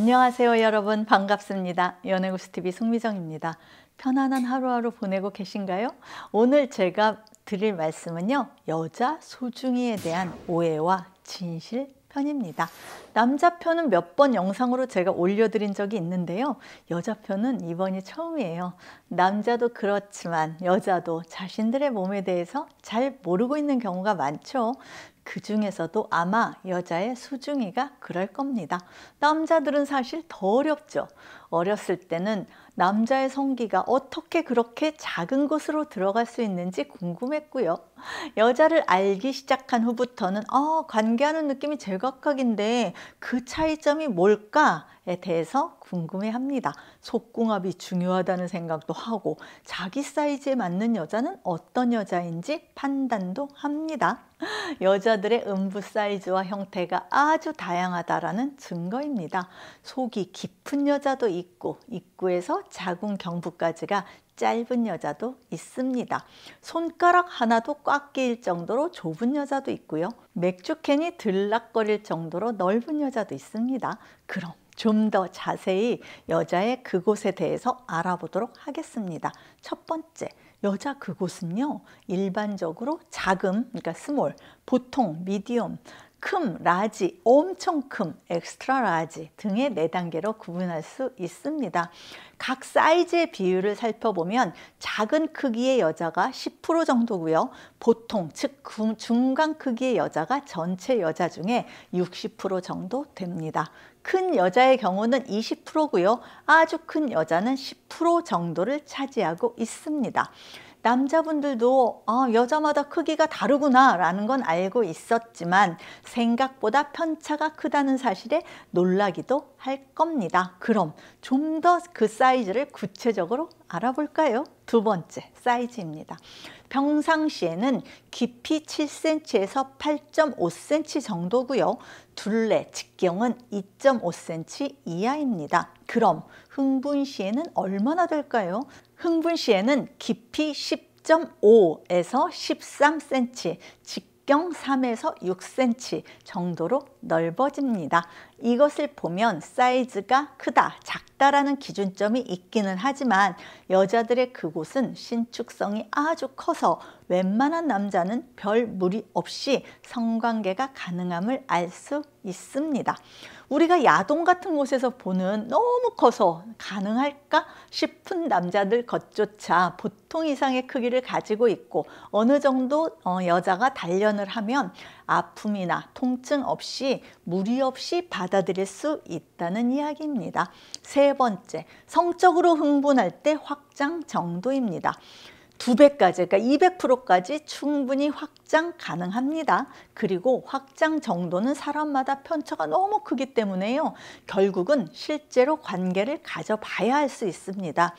안녕하세요 여러분, 반갑습니다. 연애고수TV 송미정입니다. 편안한 하루하루 보내고 계신가요? 오늘 제가 드릴 말씀은요, 여자 소중이에 대한 오해와 진실 편입니다. 남자 편은 몇 번 영상으로 제가 올려드린 적이 있는데요, 여자 편은 이번이 처음이에요. 남자도 그렇지만 여자도 자신들의 몸에 대해서 잘 모르고 있는 경우가 많죠. 그 중에서도 아마 여자의 소중이가 그럴 겁니다. 남자들은 사실 더 어렵죠. 어렸을 때는 남자의 성기가 어떻게 그렇게 작은 곳으로 들어갈 수 있는지 궁금했고요. 여자를 알기 시작한 후부터는 관계하는 느낌이 제각각인데 그 차이점이 뭘까에 대해서 궁금해합니다. 속궁합이 중요하다는 생각도 하고 자기 사이즈에 맞는 여자는 어떤 여자인지 판단도 합니다. 여자들의 음부 사이즈와 형태가 아주 다양하다라는 증거입니다. 속이 깊은 여자도 있고 입구에서 자궁 경부까지가 짧은 여자도 있습니다. 손가락 하나도 꽉 끼일 정도로 좁은 여자도 있고요. 맥주캔이 들락거릴 정도로 넓은 여자도 있습니다. 그럼 좀 더 자세히 여자의 그곳에 대해서 알아보도록 하겠습니다. 첫 번째, 여자 그곳은요, 일반적으로 자금, 그러니까 스몰, 보통, 미디엄, 큼, 라지, 엄청 큼, 엑스트라 라지 등의 4단계로 구분할 수 있습니다. 각 사이즈의 비율을 살펴보면 작은 크기의 여자가 10% 정도고요. 보통, 즉 중간 크기의 여자가 전체 여자 중에 60% 정도 됩니다. 큰 여자의 경우는 20%고요. 아주 큰 여자는 10% 정도를 차지하고 있습니다. 남자분들도 여자마다 크기가 다르구나 라는 건 알고 있었지만 생각보다 편차가 크다는 사실에 놀라기도 할 겁니다. 그럼 좀 더 그 사이즈를 구체적으로 알아볼까요? 두 번째, 사이즈입니다. 평상시에는 깊이 7cm에서 8.5cm 정도고요. 둘레, 직경은 2.5cm 이하입니다. 그럼 흥분 시에는 얼마나 될까요? 흥분 시에는 깊이 10.5에서 13cm, 직경 3에서 6cm 정도로 넓어집니다. 이것을 보면 사이즈가 크다, 작다라는 기준점이 있기는 하지만 여자들의 그곳은 신축성이 아주 커서 웬만한 남자는 별 무리 없이 성관계가 가능함을 알 수 있습니다. 우리가 야동 같은 곳에서 보는 너무 커서 가능할까 싶은 남자들 것조차 보통 이상의 크기를 가지고 있고 어느 정도 여자가 단련을 하면 아픔이나 통증 없이 무리 없이 받아들일 수 있다는 이야기입니다. 세 번째, 성적으로 흥분할 때 확장 정도입니다. 2배까지, 그러니까 200%까지 충분히 확장 가능합니다. 그리고 확장 정도는 사람마다 편차가 너무 크기 때문에요, 결국은 실제로 관계를 가져봐야 할 수 있습니다.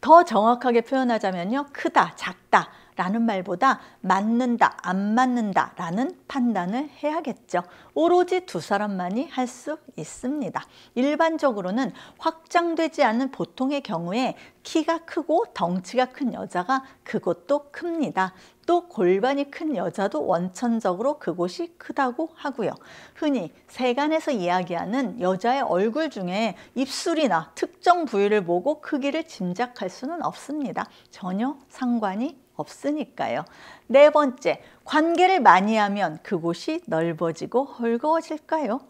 더 정확하게 표현하자면요, 크다, 작다 라는 말보다 맞는다, 안 맞는다 라는 판단을 해야겠죠. 오로지 두 사람만이 할 수 있습니다. 일반적으로는 확장되지 않은 보통의 경우에 키가 크고 덩치가 큰 여자가 그곳도 큽니다. 또 골반이 큰 여자도 원천적으로 그곳이 크다고 하고요. 흔히 세간에서 이야기하는 여자의 얼굴 중에 입술이나 특정 부위를 보고 크기를 짐작할 수는 없습니다. 전혀 상관이 없으니까요. 네 번째, 관계를 많이 하면 그곳이 넓어지고 헐거워질까요?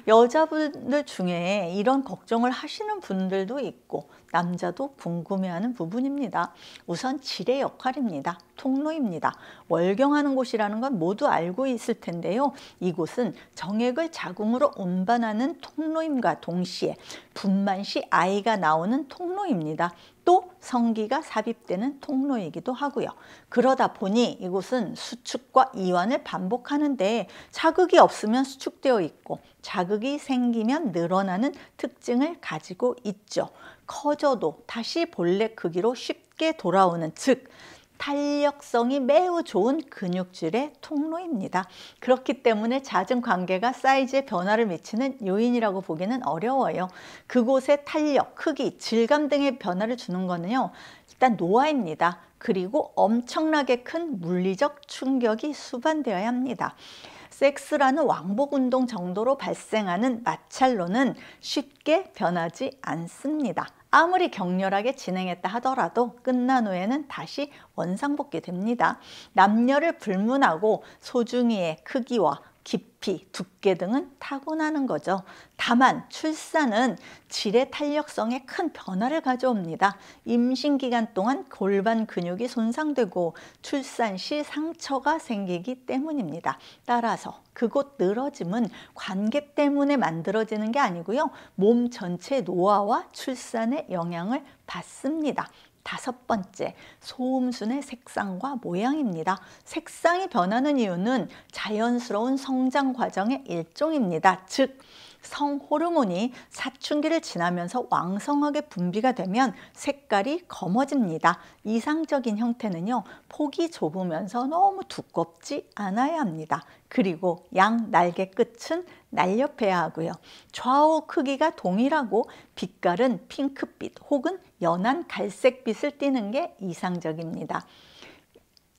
여자분들 중에 이런 걱정을 하시는 분들도 있고 남자도 궁금해하는 부분입니다. 우선 질의 역할입니다. 통로입니다. 월경하는 곳이라는 건 모두 알고 있을 텐데요. 이곳은 정액을 자궁으로 운반하는 통로임과 동시에 분만 시 아이가 나오는 통로입니다. 또 성기가 삽입되는 통로이기도 하고요. 그러다 보니 이곳은 수축과 이완을 반복하는데 자극이 없으면 수축되어 있고 자극이 생기면 늘어나는 특징을 가지고 있죠. 커져도 다시 본래 크기로 쉽게 돌아오는, 즉 탄력성이 매우 좋은 근육질의 통로입니다. 그렇기 때문에 잦은 관계가 사이즈에 변화를 미치는 요인이라고 보기는 어려워요. 그곳의 탄력, 크기, 질감 등의 변화를 주는 거는요, 일단 노화입니다. 그리고 엄청나게 큰 물리적 충격이 수반되어야 합니다. 섹스라는 왕복 운동 정도로 발생하는 마찰로는 쉽게 변하지 않습니다. 아무리 격렬하게 진행했다 하더라도 끝난 후에는 다시 원상복귀됩니다. 남녀를 불문하고 소중이의 크기와 깊이, 두께 등은 타고나는 거죠. 다만 출산은 질의 탄력성에 큰 변화를 가져옵니다. 임신 기간 동안 골반 근육이 손상되고 출산 시 상처가 생기기 때문입니다. 따라서 그곳 늘어짐은 관계 때문에 만들어지는 게 아니고요. 몸 전체의 노화와 출산에 영향을 받습니다. 다섯 번째, 소음순의 색상과 모양입니다. 색상이 변하는 이유는 자연스러운 성장 과정의 일종입니다. 즉, 성호르몬이 사춘기를 지나면서 왕성하게 분비가 되면 색깔이 검어집니다. 이상적인 형태는요, 폭이 좁으면서 너무 두껍지 않아야 합니다. 그리고 양 날개 끝은 날렵해야 하고요. 좌우 크기가 동일하고 빛깔은 핑크빛 혹은 연한 갈색빛을 띠는 게 이상적입니다.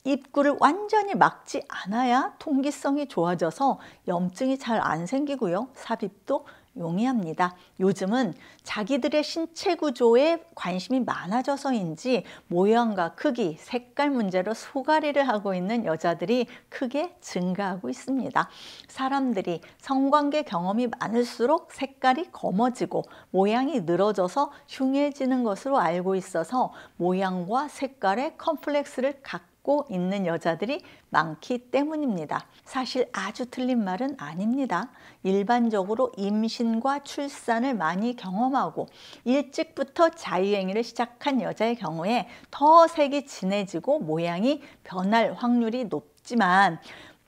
입구를 완전히 막지 않아야 통기성이 좋아져서 염증이 잘 안 생기고요. 삽입도 용이합니다. 요즘은 자기들의 신체 구조에 관심이 많아져서인지 모양과 크기, 색깔 문제로 소가리를 하고 있는 여자들이 크게 증가하고 있습니다. 사람들이 성관계 경험이 많을수록 색깔이 검어지고 모양이 늘어져서 흉해지는 것으로 알고 있어서 모양과 색깔에 컴플렉스를 갖고 있는 여자들이 많기 때문입니다. 사실 아주 틀린 말은 아닙니다. 일반적으로 임신과 출산을 많이 경험하고 일찍부터 자유행위를 시작한 여자의 경우에 더 색이 진해지고 모양이 변할 확률이 높지만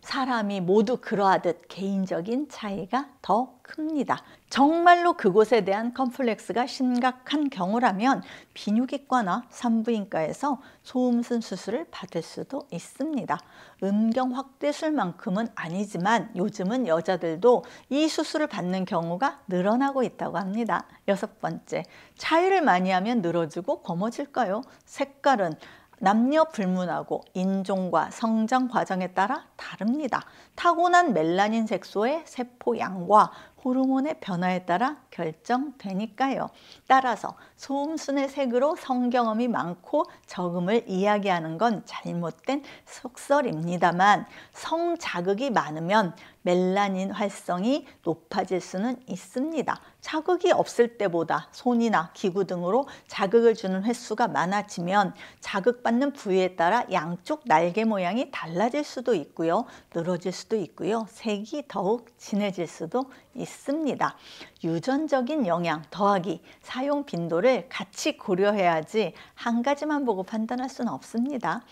사람이 모두 그러하듯 개인적인 차이가 더 큽니다. 정말로 그곳에 대한 컴플렉스가 심각한 경우라면 비뇨기과나 산부인과에서 소음순 수술을 받을 수도 있습니다. 음경 확대술만큼은 아니지만 요즘은 여자들도 이 수술을 받는 경우가 늘어나고 있다고 합니다. 여섯 번째, 차이를 많이 하면 늘어지고 검어질까요? 색깔은 남녀 불문하고 인종과 성장 과정에 따라 다릅니다. 타고난 멜라닌 색소의 세포 양과 호르몬의 변화에 따라 결정되니까요. 따라서 소음순의 색으로 성경험이 많고 적음을 이야기하는 건 잘못된 속설입니다만 성자극이 많으면 멜라닌 활성이 높아질 수는 있습니다. 자극이 없을 때보다 손이나 기구 등으로 자극을 주는 횟수가 많아지면 자극받는 부위에 따라 양쪽 날개 모양이 달라질 수도 있고요. 늘어질 수도 있고요. 색이 더욱 진해질 수도 있습니다. 유전적인 영향 더하기 사용 빈도를 같이 고려해야지 한 가지만 보고 판단할 수는 없습니다.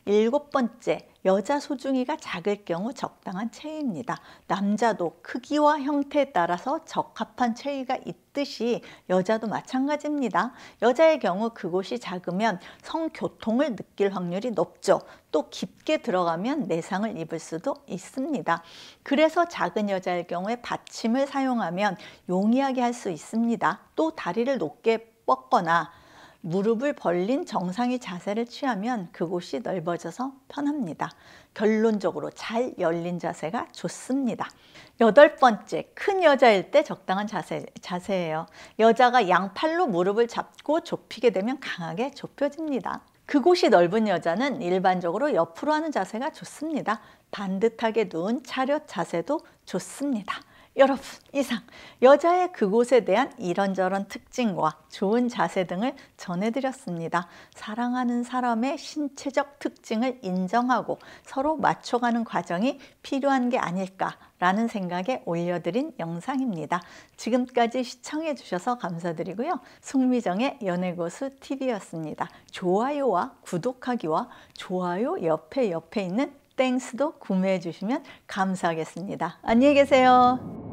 일곱 번째, 여자 소중이가 작을 경우 적당한 체위입니다. 남자도 크기와 형태에 따라서 적합한 체위가 있듯이 여자도 마찬가지입니다. 여자의 경우 그곳이 작으면 성교통을 느낄 확률이 높죠. 또 깊게 들어가면 내상을 입을 수도 있습니다. 그래서 작은 여자의 경우에 받침을 사용하면 용이하게 할 수 있습니다. 또 다리를 높게 뻗거나 무릎을 벌린 정상의 자세를 취하면 그곳이 넓어져서 편합니다. 결론적으로 잘 열린 자세가 좋습니다. 여덟 번째, 큰 여자일 때 적당한 자세예요. 여자가 양팔로 무릎을 잡고 좁히게 되면 강하게 좁혀집니다. 그곳이 넓은 여자는 일반적으로 옆으로 하는 자세가 좋습니다. 반듯하게 누운 차렷 자세도 좋습니다. 여러분, 이상 여자의 그곳에 대한 이런저런 특징과 좋은 자세 등을 전해드렸습니다. 사랑하는 사람의 신체적 특징을 인정하고 서로 맞춰가는 과정이 필요한 게 아닐까라는 생각에 올려드린 영상입니다. 지금까지 시청해 주셔서 감사드리고요. 송미정의 연애고수 TV였습니다. 좋아요와 구독하기와 좋아요 옆에 있는 땡스도 구매해 주시면 감사하겠습니다. 안녕히 계세요.